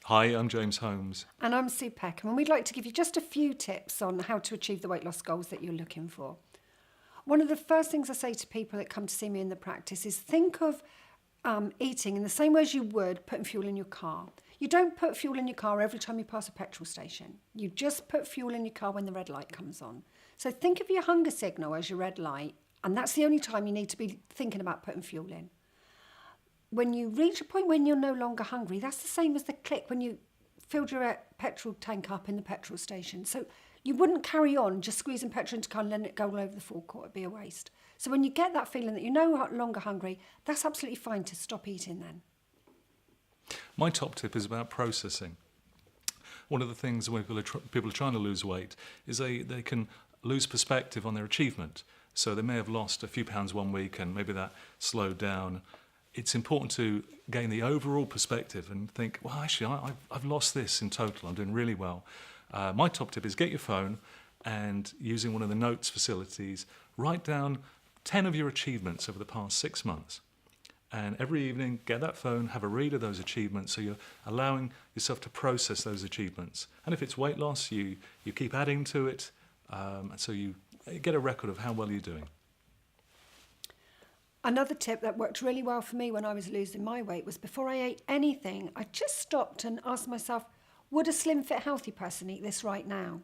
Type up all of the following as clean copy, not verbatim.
Hi, I'm James Holmes. And I'm Sue Peckham, and we'd like to give you just a few tips on how to achieve the weight loss goals that you're looking for. One of the first things I say to people that come to see me in the practice is think of eating in the same way as you would putting fuel in your car. You don't put fuel in your car every time you pass a petrol station. You just put fuel in your car when the red light comes on. So think of your hunger signal as your red light, and that's the only time you need to be thinking about putting fuel in. When you reach a point when you're no longer hungry, that's the same as the click when you filled your petrol tank up in the petrol station. So you wouldn't carry on just squeezing petrol into the car and letting it go all over the forecourt. It'd be a waste. So when you get that feeling that you're no longer hungry, that's absolutely fine to stop eating then. My top tip is about processing. One of the things when people are trying to lose weight is they can lose perspective on their achievement. So they may have lost a few pounds one week and maybe that slowed down. It's important to gain the overall perspective and think, well, actually, I've lost this in total. I'm doing really well. My top tip is get your phone and using one of the notes facilities, write down 10 of your achievements over the past 6 months. And every evening, get that phone, have a read of those achievements, so you're allowing yourself to process those achievements. And if it's weight loss, you keep adding to it, and so you get a record of how well you're doing. Another tip that worked really well for me when I was losing my weight was before I ate anything, I just stopped and asked myself, would a slim, fit, healthy person eat this right now?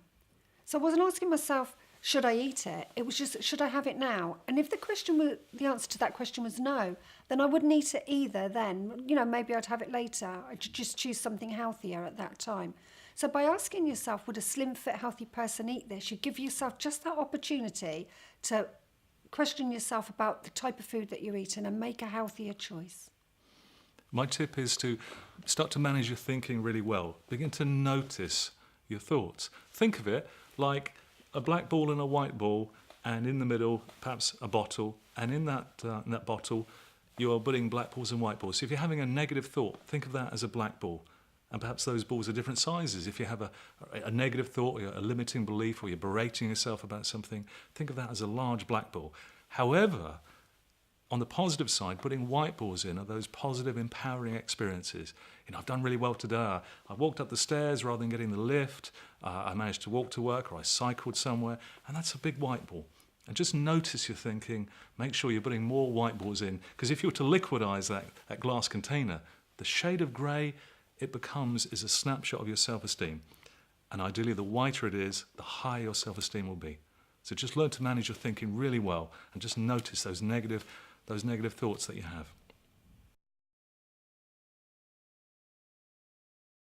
So I wasn't asking myself, should I eat it? It was just, should I have it now? And if the answer to that question was no, then I wouldn't eat it either then. Maybe I'd have it later. I'd just choose something healthier at that time. So by asking yourself, would a slim, fit, healthy person eat this? You give yourself just that opportunity to question yourself about the type of food that you're eating and make a healthier choice. My tip is to start to manage your thinking really well. Begin to notice your thoughts. Think of it like a black ball and a white ball, and in the middle, perhaps a bottle, and in that bottle, you are putting black balls and white balls. So if you're having a negative thought, think of that as a black ball. And perhaps those balls are different sizes. If you have a negative thought, or a limiting belief, or you're berating yourself about something, think of that as a large black ball. However, on the positive side, putting white balls in are those positive, empowering experiences. I've done really well today. I walked up the stairs rather than getting the lift. I managed to walk to work, or I cycled somewhere, and that's a big white ball. And just notice your thinking. Make sure you're putting more white balls in, because if you were to liquidize that glass container, the shade of grey it becomes is a snapshot of your self-esteem. And ideally, the whiter it is, the higher your self-esteem will be. So just learn to manage your thinking really well and just notice those negative thoughts that you have.